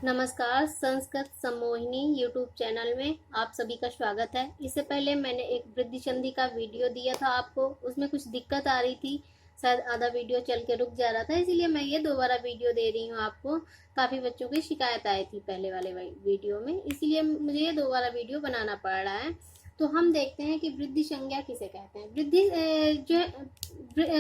नमस्कार, Sanskrit सम्मोहिनी YouTube channel में आप सभी का स्वागत है। इससे पहले मैंने एक वृद्धि संधि का वीडियो दिया था आपको, उसमें कुछ दिक्कत आ रही थी, शायद आधा वीडियो चल के रुक जा रहा था, इसीलिए मैं ये दोबारा वीडियो दे रही हूँ आपको। काफ़ी बच्चों की शिकायत आई थी पहले वाले वीडियो में, इसीलिए मुझे ये दोबारा वीडियो बनाना पड़ रहा है। तो हम देखते हैं कि वृद्धि संज्ञा किसे कहते हैं।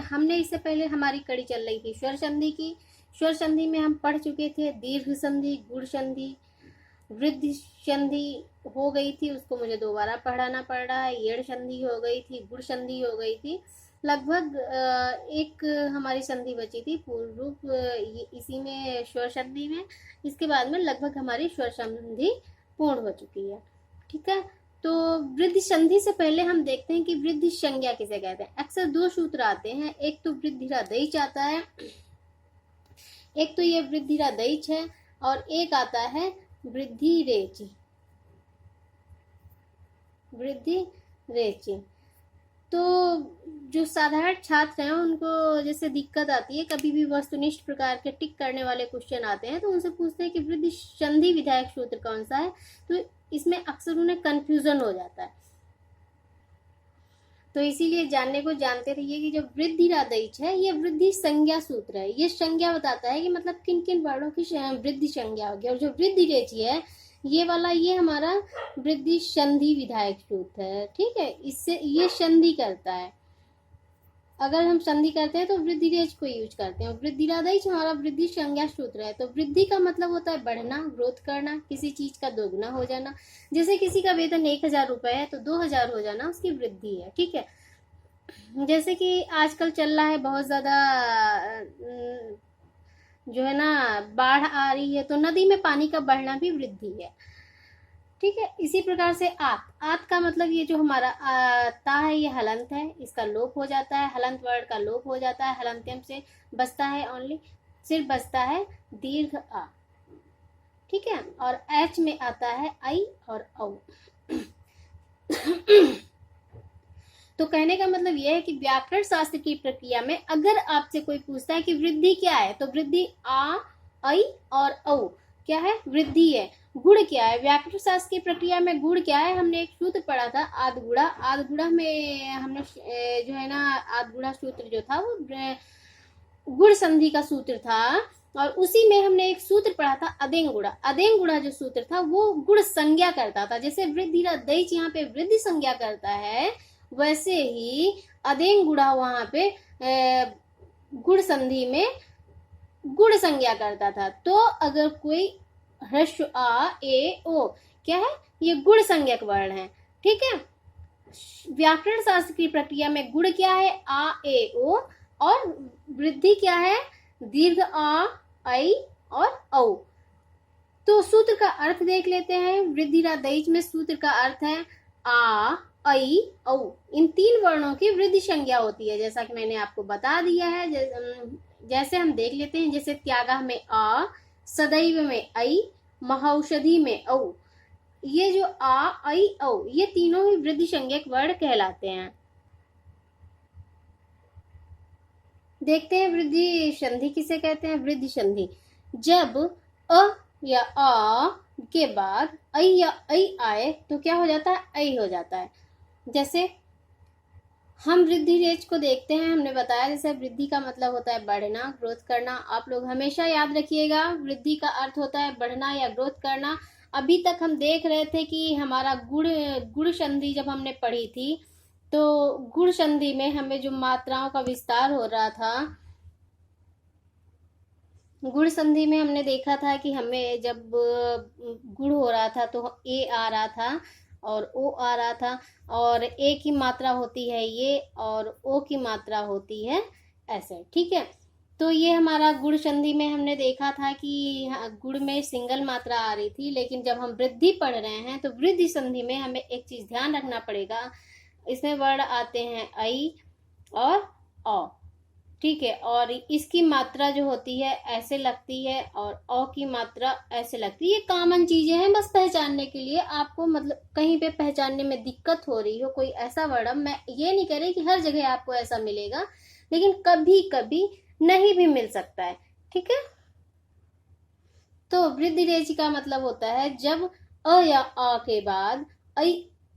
हमने इससे पहले हमारी कड़ी चल रही थी स्वर संधि की। स्वर संधि में हम पढ़ चुके थे दीर्घ संधि, गुण संधि, वृद्धि संधि हो गई थी, उसको मुझे दोबारा पढ़ाना पड़ रहा है। येड़ संधि हो गई थी, गुण संधि हो गई थी, लगभग एक हमारी संधि बची थी पूर्व रूप, इसी में स्वर संधि में। इसके बाद में लगभग हमारी स्वर संधि पूर्ण हो चुकी है। ठीक है, तो वृद्धि संधि से पहले हम देखते हैं कि वृद्धि संज्ञा किसे कहते हैं। अक्सर दो सूत्र आते हैं, एक तो वृद्धिरादैच आता है, एक तो ये वृद्धिरादैच है और एक आता है वृद्धिरेच। वृद्धिरेच तो जो साधारण छात्र हैं उनको जैसे दिक्कत आती है, कभी भी वस्तुनिष्ठ प्रकार के टिक करने वाले क्वेश्चन आते हैं तो उनसे पूछते हैं कि वृद्धि संधि विधायक सूत्र कौन सा है, तो इसमें अक्सर उन्हें कंफ्यूजन हो जाता है। तो इसीलिए जानते रहिए कि जो वृद्धिरादैच है ये वृद्धि संज्ञा सूत्र है। ये संज्ञा बताता है कि मतलब किन किन वर्णों की वृद्धि संज्ञा होगी। और जो वृद्धिरेच है ये वाला, ये हमारा वृद्धि संधि विधायक सूत्र है। ठीक है, इससे ये संधि करता है। अगर हम संधि करते हैं तो वृद्धिरेच को यूज करते हैं। वृद्धिरादैच हमारा वृद्धि संज्ञा सूत्र है। तो वृद्धि का मतलब होता है बढ़ना, ग्रोथ करना, किसी चीज का दोगुना हो जाना। जैसे किसी का वेतन 1000 रुपए है तो 2000 हो जाना उसकी वृद्धि है। ठीक है, जैसे कि आजकल चल रहा है बहुत ज्यादा जो है ना, बाढ़ आ रही है तो नदी में पानी का बढ़ना भी वृद्धि है। ठीक है, इसी प्रकार से आत का मतलब ये जो हमारा ता है ये हलंत है, इसका लोप हो जाता है, हलंत वर्ण का लोप हो जाता है, हलंत्यम से बचता है ओनली, सिर्फ बचता है दीर्घ आ। ठीक है, और एच में आता है आई और औ। तो कहने का मतलब यह है कि व्याकरण शास्त्र की प्रक्रिया में अगर आपसे कोई पूछता है कि वृद्धि क्या है, तो वृद्धि आ, आई और औ क्या है, वृद्धि है। गुण क्या है, व्याकरण शास्त्र की प्रक्रिया में गुण क्या है, हमने एक सूत्र पढ़ा था आदगुणा। आदगुणा में हमने जो है ना, आदगुणा सूत्र जो था वो गुण संधि का सूत्र था, और उसी में हमने एक सूत्र पढ़ा था अदेंगुणा। अदेंगुणा जो सूत्र था वो गुण संज्ञा करता था। जैसे वृद्धिरादैच यहाँ पे वृद्धि संज्ञा करता है, वैसे ही अदेंगुणा वहां पे गुण संधि में गुण संज्ञा करता था। तो अगर कोई ह्रस्व आ, ए, ओ क्या है, ये गुण संज्ञक वर्ण है। ठीक है, व्याकरण शास्त्र की प्रक्रिया में गुण क्या है, आ, ए, ओ, और वृद्धि क्या है, दीर्घ आ, आई और औ। तो सूत्र का अर्थ देख लेते हैं। वृद्धिरादैच में सूत्र का अर्थ है आ, आई, औ। इन तीन वर्णों की वृद्धि संज्ञा होती है, जैसा कि मैंने आपको बता दिया है। जैसे हम देख लेते हैं, जैसे त्यागा में आ, सदैव में आई, महौषधि में औ। ये जो आ, आई, औ ये तीनों ही वृद्धि संज्ञक वर्ण कहलाते हैं। देखते हैं वृद्धि संधि किसे कहते हैं। वृद्धि संधि जब अ या आ के बाद ऐ या ऐ आए तो क्या हो जाता है, ऐ हो जाता है। जैसे हम वृद्धिरेच को देखते हैं, हमने बताया जैसे वृद्धि का मतलब होता है बढ़ना, ग्रोथ करना। आप लोग हमेशा याद रखिएगा, वृद्धि का अर्थ होता है बढ़ना या ग्रोथ करना। अभी तक हम देख रहे थे कि हमारा गुण संधि जब हमने पढ़ी थी तो गुण संधि में हमें जो मात्राओं का विस्तार हो रहा था, गुण संधि में हमने देखा था कि हमें जब गुण हो रहा था तो ए आ रहा था और ओ आ रहा था, और ए की मात्रा होती है ये और ओ की मात्रा होती है ऐसे। ठीक है, तो ये हमारा गुण संधि में हमने देखा था कि गुण में सिंगल मात्रा आ रही थी, लेकिन जब हम वृद्धि पढ़ रहे हैं तो वृद्धि संधि में हमें एक चीज ध्यान रखना पड़ेगा, इसमें वर्ण आते हैं आई और औ। ठीक है, और इसकी मात्रा जो होती है ऐसे लगती है और औ की मात्रा ऐसे लगती है। ये कॉमन चीजें हैं, बस पहचानने के लिए। आपको मतलब कहीं पे पहचानने में दिक्कत हो रही हो कोई ऐसा वर्ड, मैं ये नहीं कह रही कि हर जगह आपको ऐसा मिलेगा, लेकिन कभी कभी नहीं भी मिल सकता है। ठीक है, तो वृद्धि रेच का मतलब होता है जब अ या आ के बाद ऐ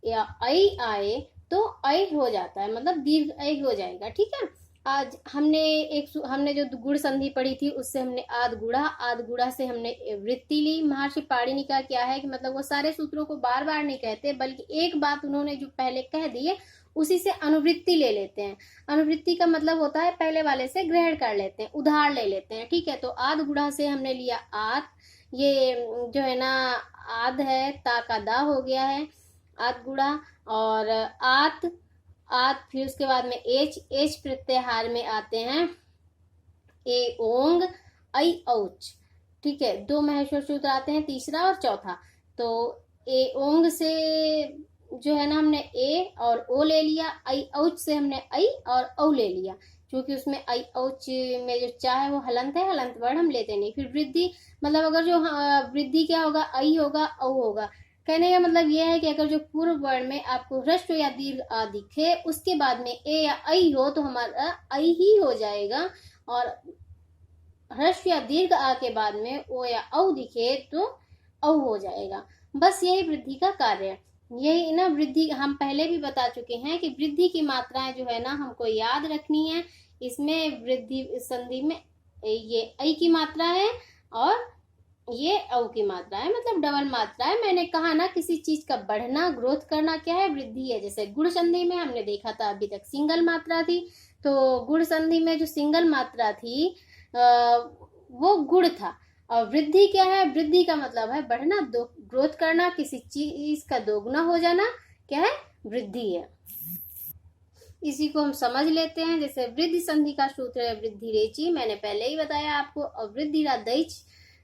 या ऐ आए तो ऐ हो जाता है, मतलब दीर्घ ऐ हो जाएगा। ठीक है, आज हमने जो गुण संधि पढ़ी थी उससे हमने आद गुड़ा से हमने वृत्ति ली। महर्षि पाणिनि का क्या है कि मतलब वो सारे सूत्रों को बार बार नहीं कहते, बल्कि एक बात उन्होंने जो पहले कह दी है उसी से अनुवृत्ति ले लेते हैं। अनुवृत्ति का मतलब होता है पहले वाले से ग्रहण कर लेते हैं, उधार ले लेते हैं। ठीक है, तो आद गुड़ा से हमने लिया आत, ये जो है ना आद है, ता का दा हो गया है आद गुड़ा, और आत फिर उसके बाद में एच प्रत्याहार में आते हैं ए ओंग ऐ औच। ठीक है, दो महेश्वर सूत्र आते हैं, तीसरा और चौथा। तो ए ओंग से जो है ना हमने ए और ओ ले लिया, ऐ औच से हमने ऐ और औ ले लिया, क्योंकि उसमें ऐ औच में जो चा है वो हलंत है, हलंत वर्ड हम लेते नहीं। फिर वृद्धि, मतलब अगर जो वृद्धि क्या होगा, ऐ होगा औ होगा। कहने का मतलब यह है कि अगर जो पूर्व वर्ण में आपको ह्रस्व या दीर्घ आ दिखे, उसके बाद में ए या ऐ हो तो हमारा ऐ ही हो जाएगा, और ह्रस्व या दीर्घ आ के बाद में ओ या औ दिखे तो औ हो जाएगा। बस यही वृद्धि का कार्य है। यही ना वृद्धि हम पहले भी बता चुके हैं कि वृद्धि की मात्राएं जो है ना हमको याद रखनी है। इसमें वृद्धि संधि में ये ऐ की मात्रा है और ये औ की मात्रा है, मतलब डबल मात्रा है। मैंने कहा ना किसी चीज का बढ़ना, ग्रोथ करना क्या है, वृद्धि है। जैसे गुण संधि में हमने देखा था अभी तक सिंगल मात्रा थी, तो गुण संधि में जो सिंगल मात्रा थी वो गुण था। और वृद्धि क्या है, वृद्धि का मतलब है बढ़ना, ग्रोथ करना, किसी चीज का दोगुना हो जाना, क्या है, वृद्धि है। इसी को हम समझ लेते हैं। जैसे वृद्धि संधि का सूत्र है वृद्धि रेची, मैंने पहले ही बताया आपको। और वृद्धि दैच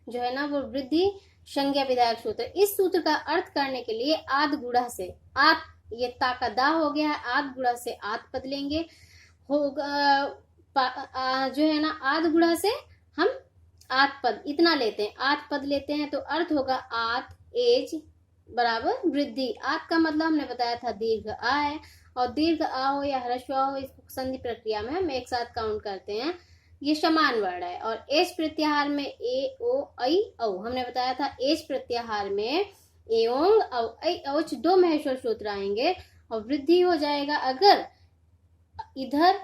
जो है ना वो वृद्धि संज्ञा विधायक सूत्र। इस सूत्र का अर्थ करने के लिए आद गुड़ा से आत, ये ता का दा हो गया है, आद गुड़ा से आत पद लेंगे, होगा जो है ना आद गुड़ा से हम आत पद इतना लेते हैं, आत पद लेते हैं, तो अर्थ होगा आत एज बराबर वृद्धि। आत का मतलब हमने बताया था दीर्घ आ है, और दीर्घ आ हो या ह्रस्व आ हो इसको संधि प्रक्रिया में हम एक साथ काउंट करते हैं, ये समान वर्ण है। और एच प्रत्याहार में ए ओ ऐ औ, हमने बताया था एच प्रत्याहार में एओंग औ ऐ औच दो महेश्वर सूत्र आएंगे, और वृद्धि हो जाएगा अगर इधर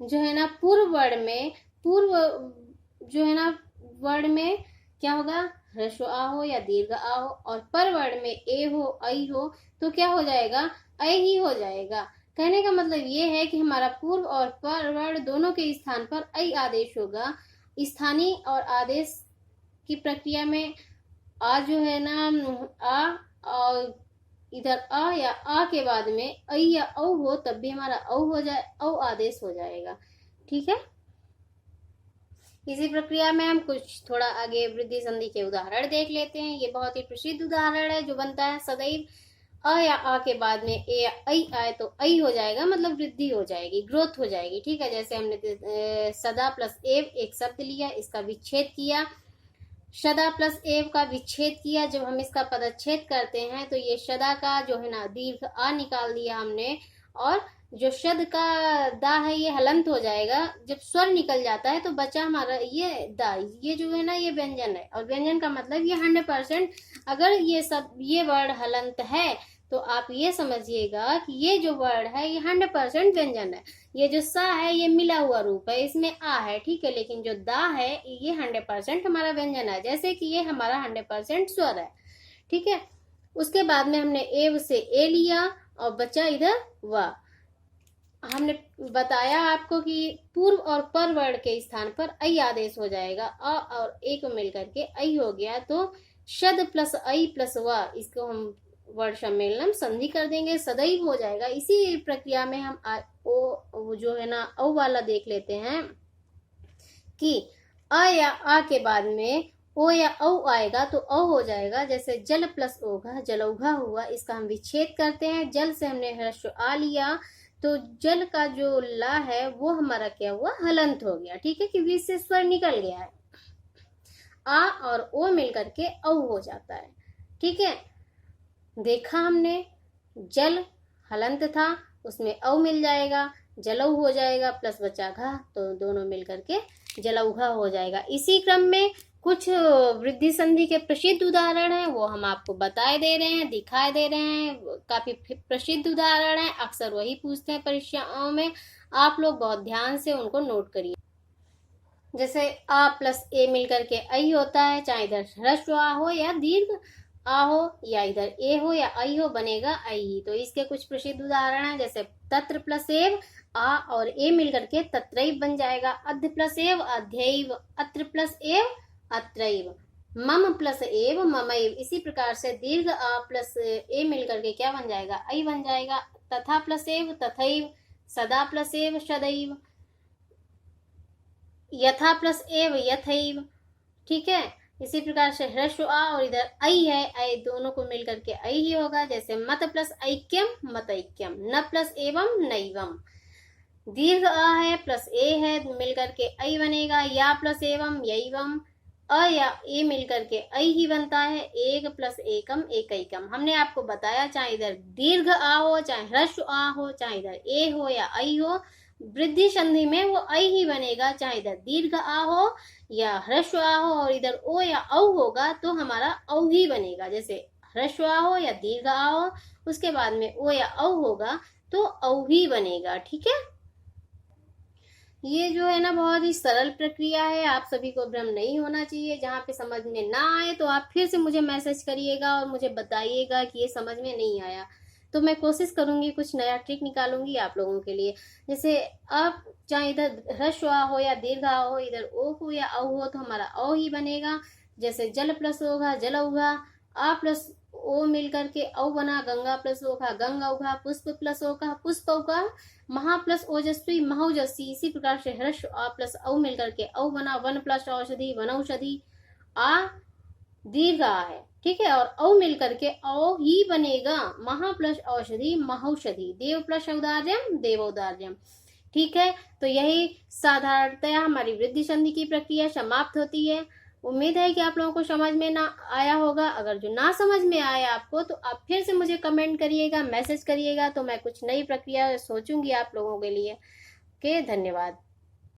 जो है ना पूर्व वर्ण में, पूर्व जो है ना वर्ण में क्या होगा, ह्रस्व आ हो या दीर्घ आ हो, और पर वर्ण में ए हो ऐ हो तो क्या हो जाएगा, ऐ ही हो जाएगा। कहने का मतलब ये है कि हमारा पूर्व और पर वर्ण दोनों के स्थान पर ऐ आदेश होगा। स्थानीय और आदेश की प्रक्रिया में आ जो है ना आ और इधर आ या आ के बाद में ऐ या औ हो तब भी हमारा औ हो जाए, औ आदेश हो जाएगा। ठीक है, इसी प्रक्रिया में हम कुछ थोड़ा आगे वृद्धि संधि के उदाहरण देख लेते हैं। ये बहुत ही प्रसिद्ध उदाहरण है जो बनता है सदैव अ या आ के बाद में ए या ऐ आए तो ऐ हो जाएगा, मतलब वृद्धि हो जाएगी, ग्रोथ हो जाएगी। ठीक है, जैसे हमने सदा प्लस एव एक शब्द लिया, इसका विच्छेद किया, सदा प्लस एव का विच्छेद किया। जब हम इसका पदच्छेद करते हैं तो ये सदा का जो है ना दीर्घ आ निकाल दिया हमने, और जो शद का दा है ये हलंत हो जाएगा। जब स्वर निकल जाता है तो बचा हमारा ये दा, ये जो है ना ये व्यंजन है, और व्यंजन का मतलब ये 100%। अगर ये सब ये वर्ड हलंत है तो आप ये समझिएगा कि ये जो वर्ड है ये 100% व्यंजन है। ये जो सा है ये मिला हुआ रूप है, इसमें आ है, ठीक है, लेकिन जो दा है ये 100% हमारा व्यंजन है, जैसे कि ये हमारा 100% स्वर है। ठीक है, उसके बाद में हमने एव से ए लिया और बचा इधर वा। हमने बताया आपको कि पूर्व और पर वर्ण के स्थान पर ऐ आदेश हो जाएगा, अ और ए को मिलकर के ऐ हो गया, तो शद प्लस ऐ प्लस व, इसको हम वर्ण सम्मेलनम संधि कर देंगे, सदैव हो जाएगा। इसी प्रक्रिया में हम ओ जो है ना औ वाला देख लेते हैं कि अ या आ के बाद में ओ या औ आएगा तो अ हो जाएगा। जैसे जल प्लस ओघा जलौघा हुआ, इसका हम विच्छेद करते हैं। जल से हमने ह्रस्व आ लिया तो जल का जो ला है वो हमारा क्या हुआ, हलंत हो गया। ठीक है, क्योंकि इससे स्वर निकल गया है, आ और ओ मिलकर के औ हो जाता है। ठीक है, देखा हमने जल हलंत था, उसमें औ मिल जाएगा, जलौ हो जाएगा, प्लस बचा घा, तो दोनों मिलकर के जलौघा हो जाएगा। इसी क्रम में कुछ वृद्धि संधि के प्रसिद्ध उदाहरण हैं, वो हम आपको बताए दे रहे हैं, दिखाई दे रहे हैं। काफी प्रसिद्ध उदाहरण हैं, अक्सर वही पूछते हैं परीक्षाओं में। आप लोग बहुत ध्यान से उनको नोट करिए। जैसे आ प्लस ए मिलकर के ऐ होता है, चाहे इधर ह्रस्व आ हो या दीर्घ आ हो, या इधर ए हो या ऐ हो, बनेगा ऐ ही। तो इसके कुछ प्रसिद्ध उदाहरण हैं, जैसे तत्र प्लस एव, आ और ए मिलकर के तत्रैव बन जाएगा। अध्य प्लस एव अध्यैव, अत्र प्लस एव अत्रैव, मम प्लस एव ममैव। इसी प्रकार से दीर्घ आ प्लस ए मिलकर के क्या बन जाएगा, ऐ बन जाएगा। तथा प्लस एव तथैव, सदा प्लस एव सदैव, यथा प्लस एव यथैव। ठीक है, इसी प्रकार से ह्रस्व आ और इधर ऐ है, ऐ दोनों को मिलकर के ऐ ही होगा। जैसे मत प्लस ऐक्यम मतैक्यम, न प्लस एवं नैवम। दीर्घ आ है प्लस ए है, मिलकर के ऐ बनेगा। या प्लस एवं यैवम, अ या ए मिलकर के ऐ ही बनता है। एक प्लस एकम एकैकम। हमने आपको बताया, चाहे इधर दीर्घ आ हो, चाहे ह्रस्व आ हो, चाहे इधर ए हो या ऐ हो, वृद्धि संधि में वो ऐ ही बनेगा। चाहे इधर दीर्घ आ हो या ह्रस्व आ हो और इधर ओ या औ होगा तो हमारा औ ही बनेगा। जैसे ह्रस्व आ हो या दीर्घ आ हो, उसके बाद में ओ या औ होगा तो औ ही बनेगा। ठीक है, ये जो है ना बहुत ही सरल प्रक्रिया है, आप सभी को भ्रम नहीं होना चाहिए। जहाँ पे समझ में ना आए तो आप फिर से मुझे मैसेज करिएगा और मुझे बताइएगा कि ये समझ में नहीं आया, तो मैं कोशिश करूंगी कुछ नया ट्रिक निकालूंगी आप लोगों के लिए। जैसे आप चाहे इधर ह्रस्व आ हो या दीर्घ आ हो, इधर ओ हो या औ हो तो हमारा औ ही बनेगा। जैसे जल प्लस ओघा जल उघा, आ प्लस ओ मिलकर के औ बना। गंगा प्लस ओघा गंगा उघा, पुष्प प्लस ओघा पुष्प उघा, महा प्लस ओजस्वी महौजस्वी। इसी प्रकार से ह्रस्व आ प्लस औ मिलकर के औ बना। वन प्लस औषधि वनौषधि, आ दीर्घ आ है, ठीक है, और औ मिलकर के औ ही बनेगा। महा प्लस औषधि महौषधि, देव प्लस औदार्यम देवौदार्यम। ठीक है, तो यही साधारणतया हमारी वृद्धि संधि की प्रक्रिया समाप्त होती है। उम्मीद है कि आप लोगों को समझ में ना आया होगा। अगर जो ना समझ में आया आपको तो आप फिर से मुझे कमेंट करिएगा, मैसेज करिएगा, तो मैं कुछ नई प्रक्रिया सोचूंगी आप लोगों के लिए। ओके, धन्यवाद।